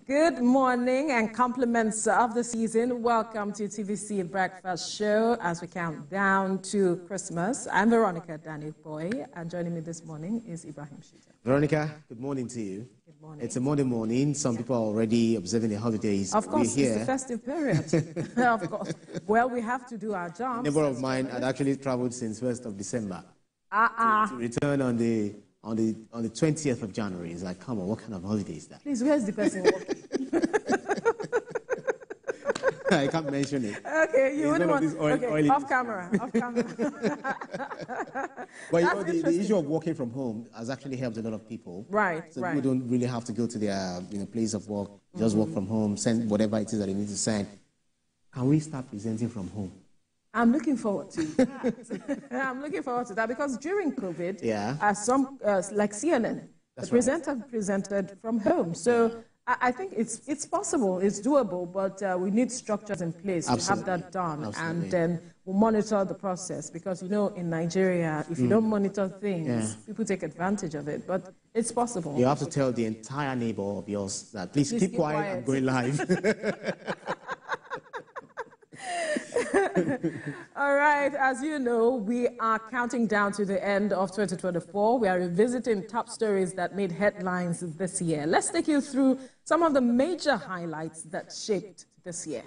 Good morning and compliments of the season. Welcome to TVC Breakfast Show as we count down to Christmas. I'm Veronica Danny-Boy, and joining me this morning is Ibrahim Shita. Veronica, good morning to you. Good morning. It's a Monday morning. Some people are already observing the holidays. Of course, it's the festive period. Of course. Well, we have to do our jobs. A neighbor of mine had actually traveled since 1st of December to return on the 20th of January. It's like, come on, what kind of holiday is that? Please, where's the person working? I can't mention it. Okay, you wouldn't want oily off camera. But you know, the issue of working from home has actually helped a lot of people. Right, so people don't really have to go to their place of work, just work from home, send whatever it is that they need to send. Can we start presenting from home? I'm looking forward to that. I'm looking forward to that because during COVID, some like CNN, the presenter presented from home. So I think it's possible, it's doable, but we need structures in place to have that done. And then we'll monitor the process because, you know, in Nigeria, if you don't monitor things, people take advantage of it. But it's possible. You have to tell the entire neighbor of yours that please keep quiet, I'm going live. All right, as you know, we are counting down to the end of 2024. We are revisiting top stories that made headlines this year. Let's take you through some of the major highlights that shaped this year.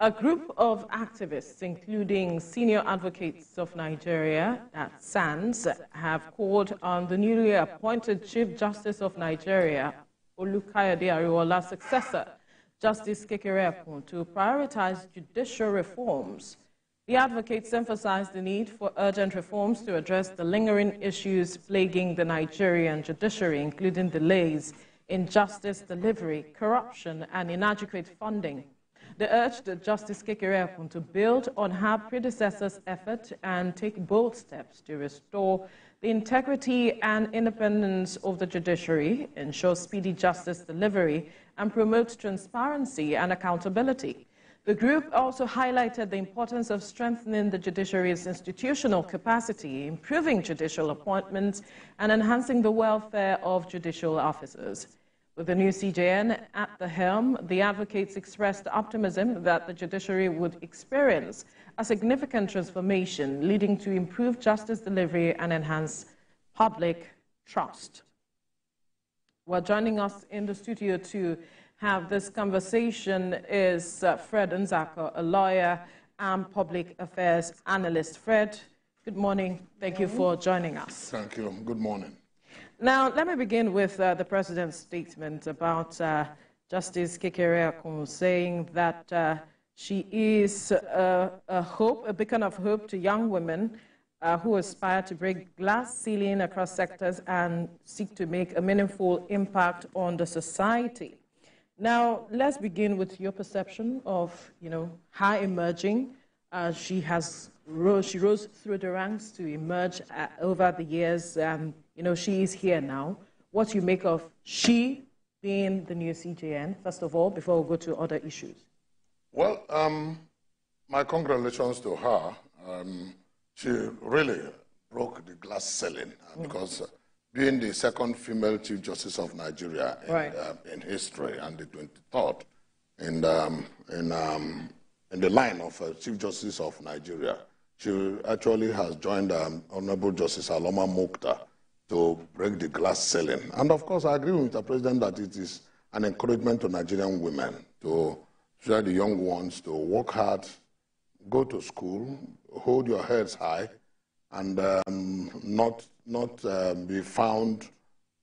A group of activists, including senior advocates of Nigeria at SANS, have called on the newly appointed Chief Justice of Nigeria, Olukayode Ariwola's successor, Justice Kekere-Ekun, to prioritize judicial reforms. The advocates emphasized the need for urgent reforms to address the lingering issues plaguing the Nigerian judiciary, including delays in justice delivery, corruption, and inadequate funding. They urged Justice Kekere-Ekun to build on her predecessor's effort and take bold steps to restore the integrity and independence of the judiciary, ensure speedy justice delivery, and promote transparency and accountability. The group also highlighted the importance of strengthening the judiciary's institutional capacity, improving judicial appointments, and enhancing the welfare of judicial officers. With the new CJN at the helm, the advocates expressed optimism that the judiciary would experience a significant transformation, leading to improved justice delivery and enhanced public trust. Well, joining us in the studio to have this conversation is Fred Nzako, a lawyer and public affairs analyst. Fred, good morning. Thank you for joining us. Thank you. Good morning. Now, let me begin with the President's statement about Justice Kekere-Ekun saying that she is a beacon of hope to young women who aspire to break glass ceiling across sectors and seek to make a meaningful impact on the society. Now, let's begin with your perception of, her emerging. She rose through the ranks to emerge over the years. She is here now. What do you make of she being the new CJN, first of all, before we go to other issues? Well, my congratulations to her. She really broke the glass ceiling because being the second female Chief Justice of Nigeria in history and the 23rd in the line of Chief Justice of Nigeria, she actually has joined Honorable Justice Aloma Mokhtar to break the glass ceiling. And of course, I agree with the President that it is an encouragement to Nigerian women to try the young ones to work hard, go to school, hold your heads high, and not be found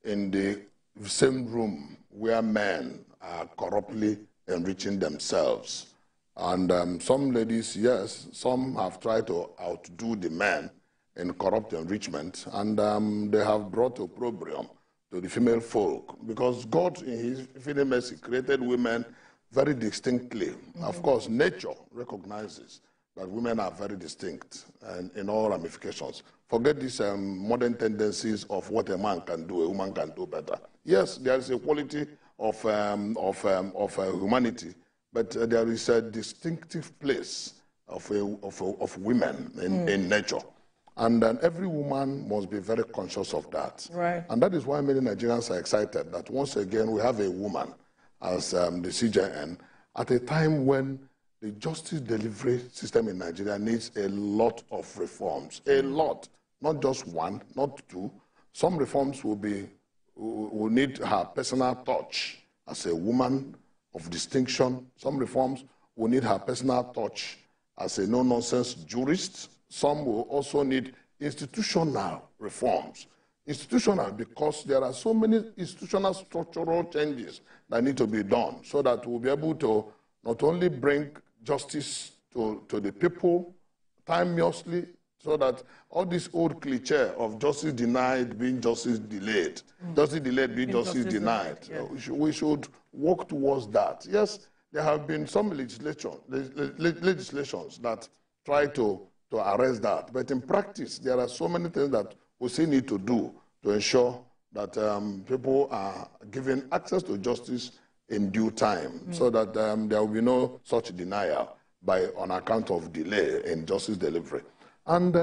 in the same room where men are corruptly enriching themselves. And some ladies, yes, some have tried to outdo the men in corrupt enrichment, and they have brought opprobrium to the female folk because God, in His infinite mercy, created women very distinctly. Of course, nature recognizes that women are very distinct and in all ramifications. Forget these modern tendencies of what a man can do, a woman can do better. Yes, there is a quality of humanity, but there is a distinctive place of women in nature. And then every woman must be very conscious of that. Right. And that is why many Nigerians are excited that once again we have a woman as the CJN at a time when the justice delivery system in Nigeria needs a lot of reforms. A lot. Not just one, not two. Some reforms will need her personal touch as a woman of distinction. Some reforms will need her personal touch as a no-nonsense jurist. Some will also need institutional reforms. Institutional because there are so many institutional structural changes that need to be done so that we'll be able to not only bring justice to the people timelessly, so that all this old cliche of justice denied being justice delayed, justice delayed being justice denied, yeah. We should work towards that. Yes, there have been some legislations that try to arrest that, but in practice, there are so many things that we still need to do to ensure that people are given access to justice in due time, so that there will be no such denial on account of delay in justice delivery. And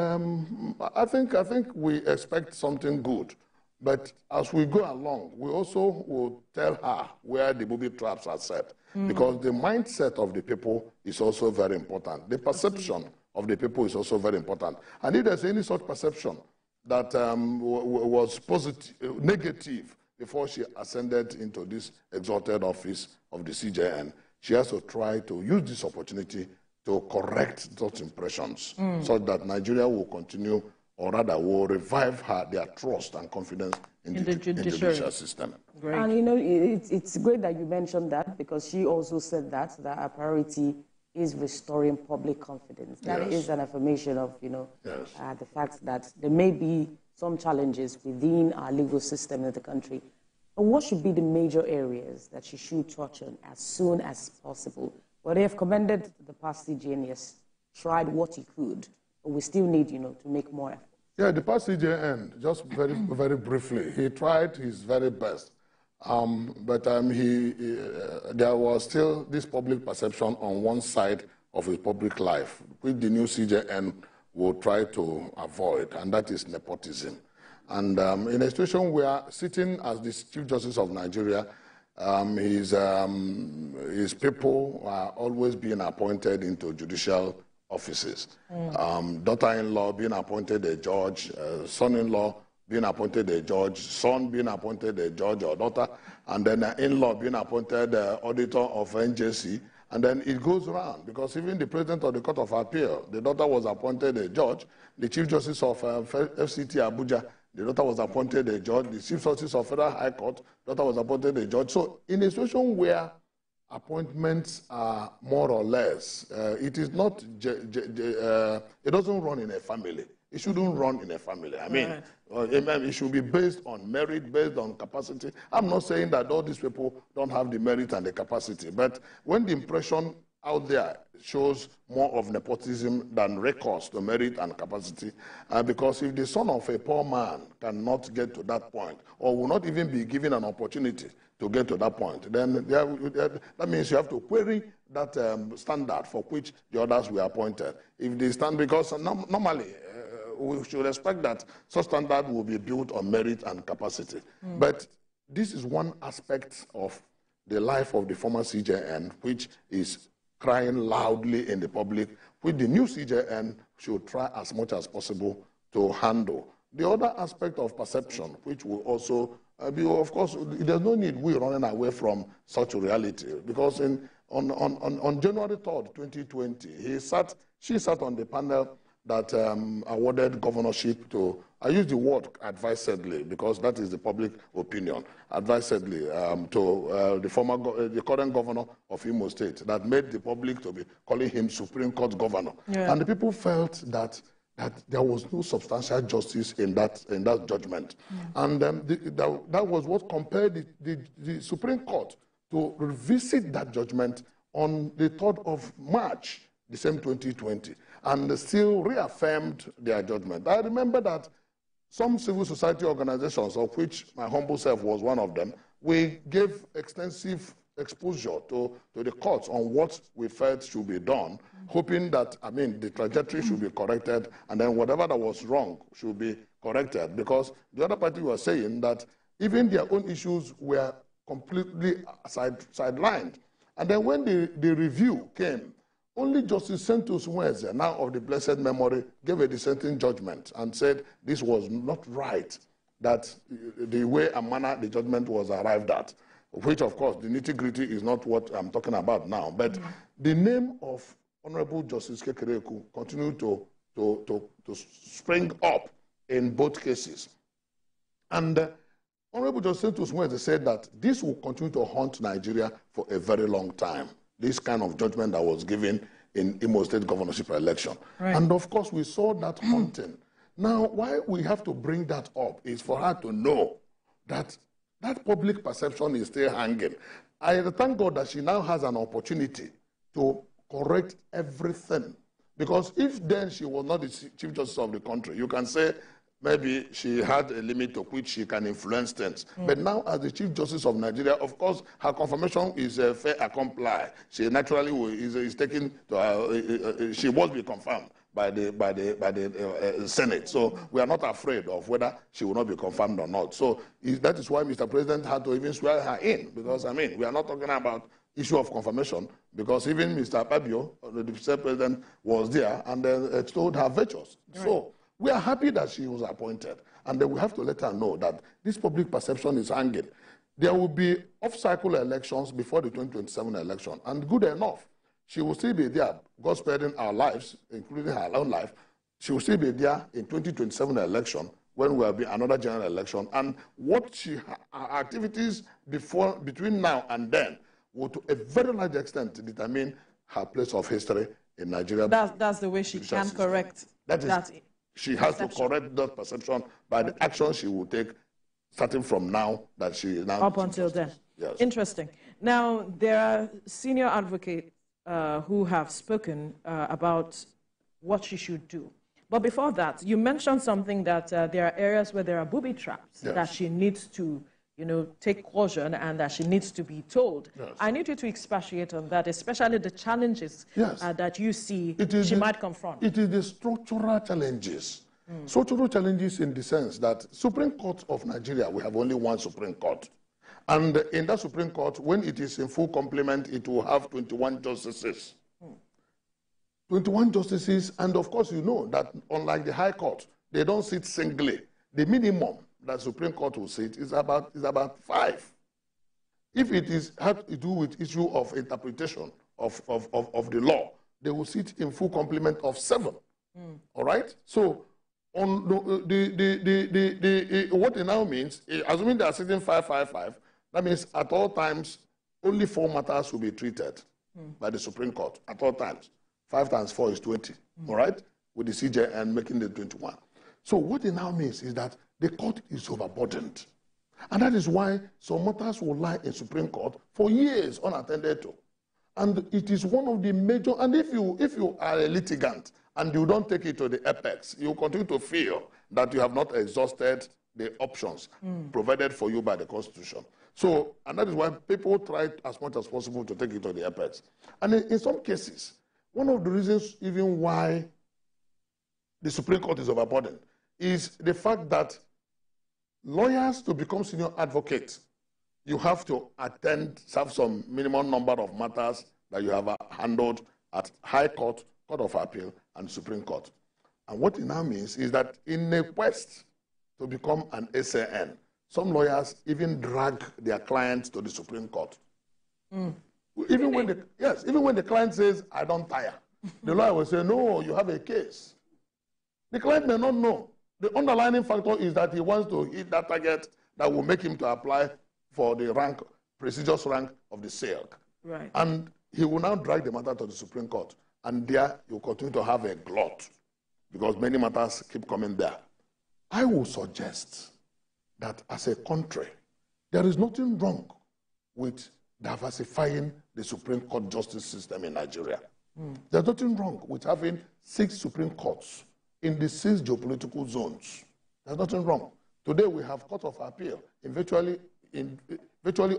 I think we expect something good. But as we go along, we also will tell her where the booby traps are set. Because the mindset of the people is also very important. The perception of the people is also very important. And if there's any such perception that was positive, negative before she ascended into this exalted office of the CJN, she has to try to use this opportunity to correct those impressions so that Nigeria will continue, or rather will revive their trust and confidence in the judicial system. Great. And you know, it's great that you mentioned that, because she also said that our priority is restoring public confidence. That is an affirmation of, you know, the fact that there may be some challenges within our legal system in the country. But what should be the major areas that she should touch on as soon as possible? Well, they have commended the past CJN, yes, tried what he could, but we still need, you know, to make more effort. Yeah, the past CJN, just very briefly, he tried his very best. But there was still this public perception on one side of his public life, which the new CJN will try to avoid, and that is nepotism. And in a situation where sitting as the Chief Justice of Nigeria, his people are always being appointed into judicial offices. Daughter-in-law being appointed a judge, son-in-law being appointed a judge, son being appointed a judge or daughter, and then in-law being appointed auditor of NJC. And then it goes around, because even the president of the Court of Appeal, the daughter was appointed a judge, the Chief Justice of FCT Abuja, the daughter was appointed a judge, the Chief Justice of Federal High Court, the daughter was appointed a judge. So in a situation where appointments are more or less, it is not, it doesn't run in a family. It shouldn't run in a family. I mean, it should be based on merit, based on capacity. I'm not saying that all these people don't have the merit and the capacity, but when the impression out there shows more of nepotism than recourse to merit and capacity, because if the son of a poor man cannot get to that point, or will not even be given an opportunity to get to that point, then that means you have to query that standard for which the others were appointed. If they stand, because normally we should expect that such standard will be built on merit and capacity. But this is one aspect of the life of the former CJN, which is crying loudly in the public, which the new CJN should try as much as possible to handle. The other aspect of perception, which will also be, of course, there's no need we running away from such a reality, because on January 3rd, 2020, she sat on the panel that awarded governorship to, I use the word advisedly because that is the public opinion, advisedly to the current governor of Imo State, that made the public to be calling him Supreme Court governor. And the people felt that there was no substantial justice in that judgment. And that was what compelled the Supreme Court to revisit that judgment on the 3rd of March, the same 2020. And still reaffirmed their judgment. I remember that some civil society organizations, of which my humble self was one of them, we gave extensive exposure to the courts on what we felt should be done, hoping that, I mean, the trajectory should be corrected, and then whatever that was wrong should be corrected. Because the other party was saying that even their own issues were completely sidelined. And then when the review came, only Justice Santos Mweze, now of the blessed memory, gave a dissenting judgment and said this was not right, that the way and manner the judgment was arrived at, which, of course, the nitty-gritty is not what I'm talking about now. But the name of Honorable Justice Kekere-Ekun continued to spring up in both cases. And Honorable Justice Santos Mweze said that this will continue to haunt Nigeria for a very long time, this kind of judgment that was given in Imo State governorship election. Right. And, of course, we saw that haunting. Now, why we have to bring that up is for her to know that that public perception is still hanging. I thank God that she now has an opportunity to correct everything. Because if then she was not the Chief Justice of the country, you can say maybe she had a limit to which she can influence things. But now, as the Chief Justice of Nigeria, of course, her confirmation is a fait accompli. She naturally is taken to her, she must be confirmed by the Senate. So we are not afraid of whether she will not be confirmed or not. So that is why Mr. President had to even swear her in, because, I mean, we are not talking about issue of confirmation, because even Mr. Fabio, the Vice President, was there and then extolled her virtues. Right. So we are happy that she was appointed, and then we have to let her know that this public perception is hanging. There will be off-cycle elections before the 2027 election, and good enough, she will still be there, God sparing our lives, including her own life. She will still be there in 2027 election when there will be another general election. And what her activities between now and then will, to a very large extent, determine her place of history in Nigeria. That's the way she can correct that. She has to correct that perception by the action she will take, starting from now that she is now. Up until then. Yes. Interesting. Now, there are senior advocates who have spoken about what she should do. But before that, you mentioned something that there are areas where there are booby traps, yes, that she needs to, take caution, and that she needs to be told. Yes. I need you to expatiate on that, especially the challenges, yes, that you see she might confront. It is the structural challenges. Structural challenges in the sense that Supreme Court of Nigeria, we have only one Supreme Court. And in that Supreme Court, when it is in full complement, it will have 21 justices. 21 justices, and of course you know that unlike the High Court, they don't sit singly. The minimum that Supreme Court will sit is about 5. If it has to do with issue of interpretation of the law, they will sit in full complement of 7. All right? So on what it now means, assuming they are sitting 5-5-5, that means at all times, only 4 matters will be treated by the Supreme Court, at all times. 5 times 4 is 20, all right? With the CJN making the 21. So what it now means is that the court is overburdened. And that is why some matters will lie in Supreme Court for years unattended to. And it is one of the major, and if you are a litigant and you don't take it to the apex, you continue to feel that you have not exhausted the options provided for you by the Constitution. So, and that is why people try as much as possible to take it to the apex. And in some cases, one of the reasons even why the Supreme Court is overburdened is the fact that lawyers, to become senior advocates, you have to have some minimum number of matters that you have handled at High Court, Court of Appeal, and Supreme Court. And what it now means is that in a quest to become an SAN, some lawyers even drag their clients to the Supreme Court. Even when the client says, I don't tire, the lawyer will say, no, you have a case. The client may not know. The underlying factor is that he wants to hit that target that will make him to apply for the rank, prestigious rank of the SAIC. Right. And he will now drag the matter to the Supreme Court. And there you continue to have a glut because many matters keep coming there. I will suggest that as a country, there is nothing wrong with diversifying the Supreme Court justice system in Nigeria. There's nothing wrong with having 6 Supreme Courts in the 6 geopolitical zones. There's nothing wrong. Today we have Court of Appeal in virtually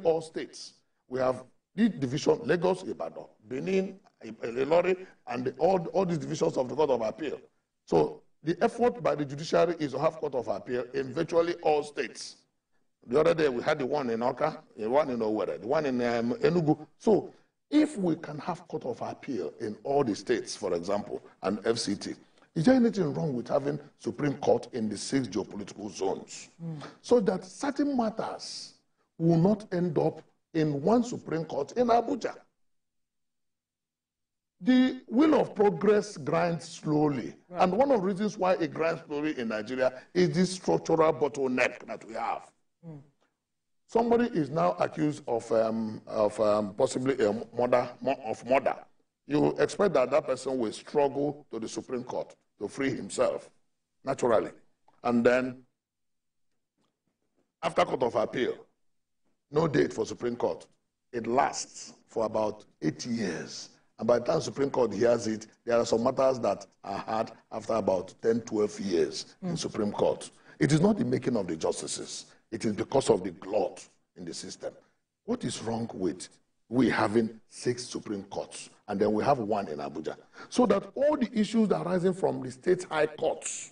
all states. We have the division, Lagos, Ibadan, Benin, Ilori, and all these divisions of the Court of Appeal. So the effort by the judiciary is to have Court of Appeal in virtually all states. The other day we had the one in Oka, the one in Owerri, the one in Enugu. So if we can have Court of Appeal in all the states, for example, and FCT, is there anything wrong with having Supreme Court in the 6 geopolitical zones? So that certain matters will not end up in one Supreme Court in Abuja. The wheel of progress grinds slowly. Right. And one of the reasons why it grinds slowly in Nigeria is this structural bottleneck that we have. Somebody is now accused of possibly a murder. You expect that that person will struggle to the Supreme Court to free himself, naturally. And then, after Court of Appeal, no date for Supreme Court. It lasts for about 80 years. And by the time Supreme Court hears it, there are some matters that are had after about 10, 12 years in Supreme Court. It is not the making of the justices. It is because of the glut in the system. What is wrong with we having 6 Supreme Courts, and then we have 1 in Abuja? So that all the issues that are arising from the state high courts,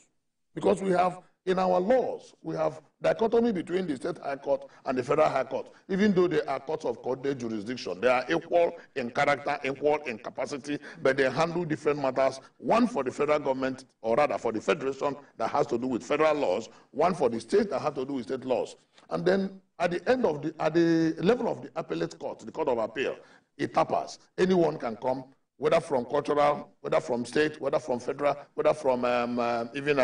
because we have, in our laws, we have dichotomy between the state high court and the federal high court. Even though they are courts of coordinated jurisdiction, they are equal in character, equal in capacity, but they handle different matters. One for the federal government, or rather for the federation, that has to do with federal laws. One for the state that has to do with state laws. And then at the level of the appellate court, the Court of Appeal, it tappers. Anyone can come, whether from cultural, whether from state, whether from federal, whether from even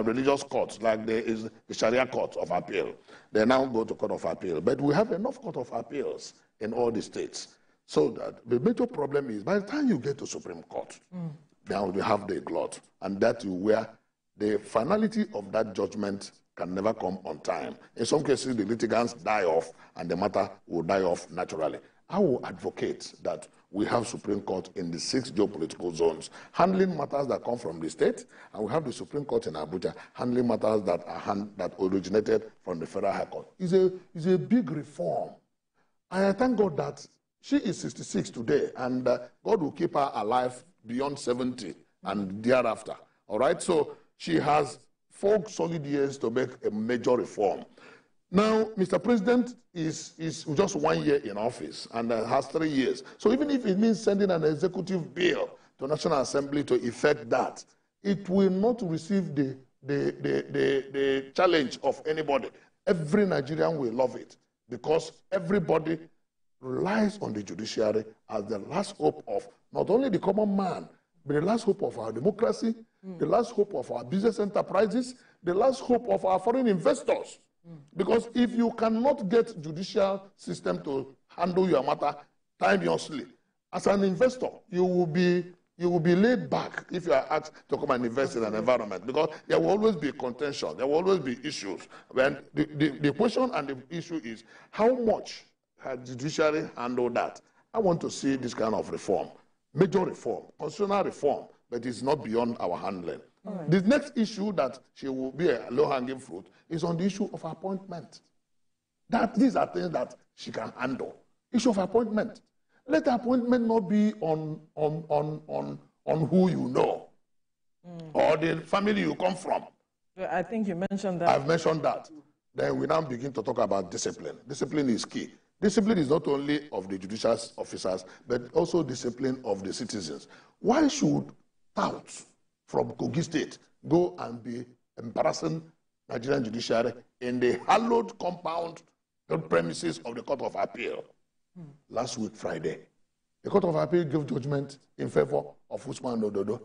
religious courts, like the Sharia Court of Appeal. They now go to Court of Appeal. But we have enough Court of Appeals in all the states. So that the major problem is, by the time you get to Supreme Court, now you have the glut. And that is where the finality of that judgment can never come on time. In some cases, the litigants die off, and the matter will die off naturally. I will advocate that we have Supreme Court in the 6 geopolitical zones, handling matters that come from the state, and we have the Supreme Court in Abuja, handling matters that that originated from the Federal High Court. It's a big reform. And I thank God that she is 66 today, and God will keep her alive beyond 70 and thereafter. All right? So she has 4 solid years to make a major reform. Now, Mr. President is just 1 year in office and has 3 years. So even if it means sending an executive bill to National Assembly to effect that, it will not receive the challenge of anybody. Every Nigerian will love it because everybody relies on the judiciary as the last hope of not only the common man, but the last hope of our democracy, the last hope of our business enterprises, the last hope of our foreign investors. Because if you cannot get judicial system to handle your matter timeously, as an investor, you will be laid back if you are asked to come and invest in an environment, because there will always be contention, there will always be issues. When the question and the issue is, how much has judiciary handled that? I want to see this kind of reform, major reform, constitutional reform, but it's not beyond our handling. Right. The next issue that she will be a low-hanging fruit is on the issue of appointment. These are things that she can handle. Issue of appointment. Let the appointment not be on who you know or the family you come from. I think you mentioned that. I've mentioned that. Then we now begin to talk about discipline. Discipline is key. Discipline is not only of the judicial officers, but also discipline of the citizens. Why should touts from Kogi State go and be embarrassing Nigerian judiciary in the hallowed compound premises of the Court of Appeal? Last week, Friday, the Court of Appeal gave judgment in favor of Usman Ododo.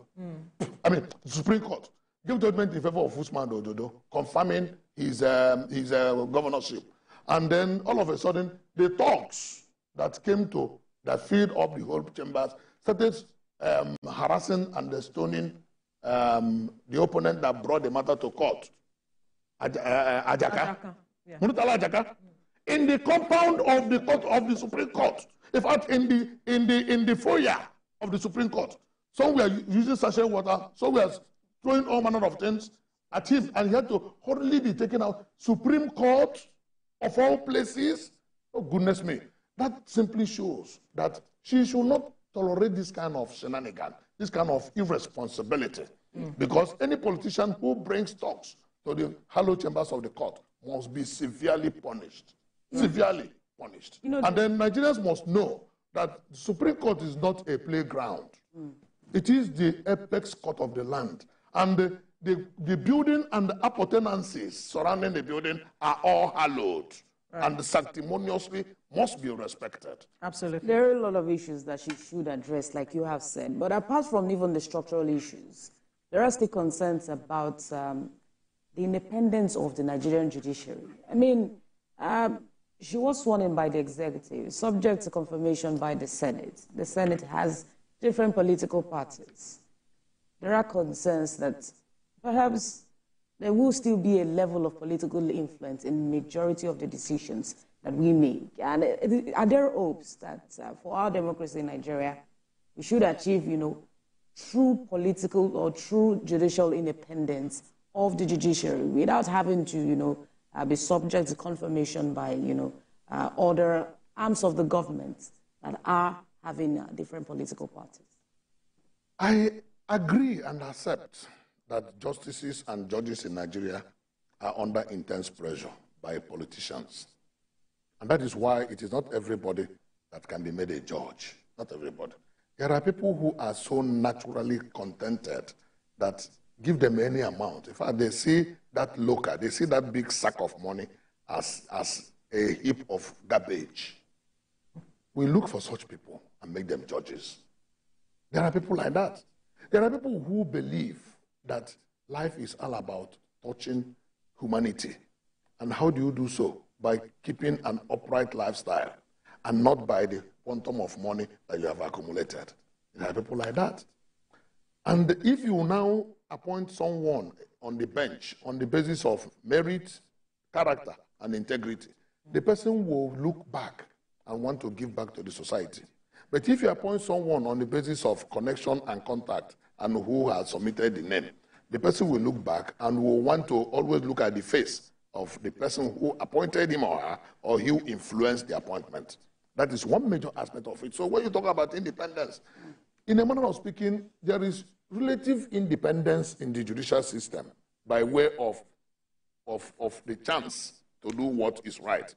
I mean, the Supreme Court gave judgment in favor of Usman Ododo, confirming his governorship. And then, all of a sudden, the talks that filled up the whole chambers started harassing and stoning the opponent that brought the matter to court, Ajaka. Yeah. Murtala Ajaka. In the compound of the court of the Supreme Court. In fact, in the foyer of the Supreme Court. Some were using sachet water, some were throwing all manner of things at him, and he had to hurriedly be taken out. Supreme Court, of all places, oh goodness me. That simply shows that she should not tolerate this kind of shenanigan, this kind of irresponsibility. Because any politician who brings talks to the hallowed chambers of the court must be severely punished. Severely punished. And then Nigerians must know that the Supreme Court is not a playground. It is the apex court of the land. And the building and the appurtenances surrounding the building are all hallowed. And sanctimoniously must be respected. Absolutely. There are a lot of issues that she should address, like you have said. But apart from even the structural issues, there are still concerns about the independence of the Nigerian judiciary. I mean, she was sworn in by the executive, subject to confirmation by the Senate. The Senate has different political parties. There are concerns that perhaps there will still be a level of political influence in the majority of the decisions that we make. And are there hopes that for our democracy in Nigeria, we should achieve, true political or true judicial independence of the judiciary without having to, be subject to confirmation by, other arms of the government that are having different political parties? I agree and accept that justices and judges in Nigeria are under intense pressure by politicians. And that is why it is not everybody that can be made a judge. Not everybody. There are people who are so naturally contented that give them any amount. In fact, they see that local, they see that big sack of money as a heap of garbage. We look for such people and make them judges. There are people like that. There are people who believe that life is all about touching humanity. And how do you do so? By keeping an upright lifestyle and not by the quantum of money that you have accumulated. There are people like that. And if you now appoint someone on the bench on the basis of merit, character, and integrity, the person will look back and want to give back to the society. But if you appoint someone on the basis of connection and contact and who has submitted the name, the person will look back and will want to always look at the face of the person who appointed him or her or who influenced the appointment. That is one major aspect of it. So when you talk about independence, in a manner of speaking, there is relative independence in the judicial system by way of the chance to do what is right.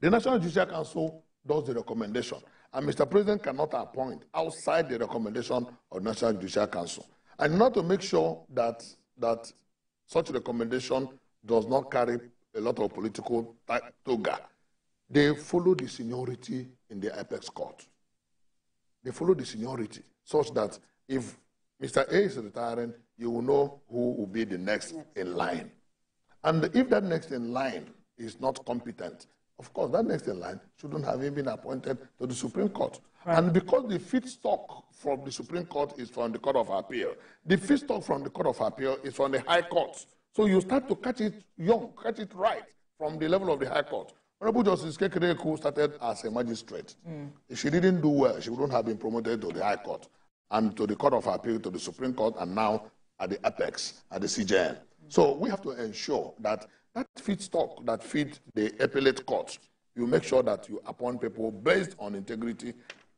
The National Judicial Council does the recommendation, and Mr. President cannot appoint outside the recommendation of the National Judicial Council. And not to make sure that such recommendation does not carry a lot of political toga, they follow the seniority in the apex court. They follow the seniority such that if Mr. A is retiring, you will know who will be the next in line. And if that next in line is not competent, of course, that next in line shouldn't have even been appointed to the Supreme Court. Right. And because the feedstock from the Supreme Court is from the Court of Appeal, the feedstock from the Court of Appeal is from the High Court. So you start to catch it young, catch it right from the level of the High Court. Honorable Justice Kekere-Ekun started as a magistrate. If she didn't do well, she wouldn't have been promoted to the High Court and to the Court of Appeal, to the Supreme Court, and now at the apex, at the CJN. So we have to ensure that that feedstock that feeds the appellate courts, you make sure that you appoint people based on integrity,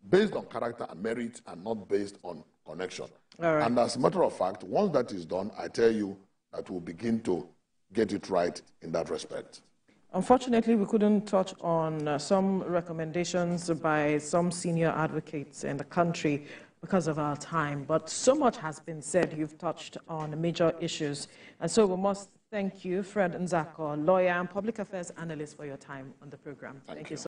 based on character and merit, and not based on connection. All right. And as a matter of fact, once that is done, I tell you that we'll begin to get it right in that respect. Unfortunately, we couldn't touch on some recommendations by some senior advocates in the country because of our time, but so much has been said. You've touched on major issues, and so we must thank you, Fred Nzako, lawyer and public affairs analyst, for your time on the program. Thank you so much.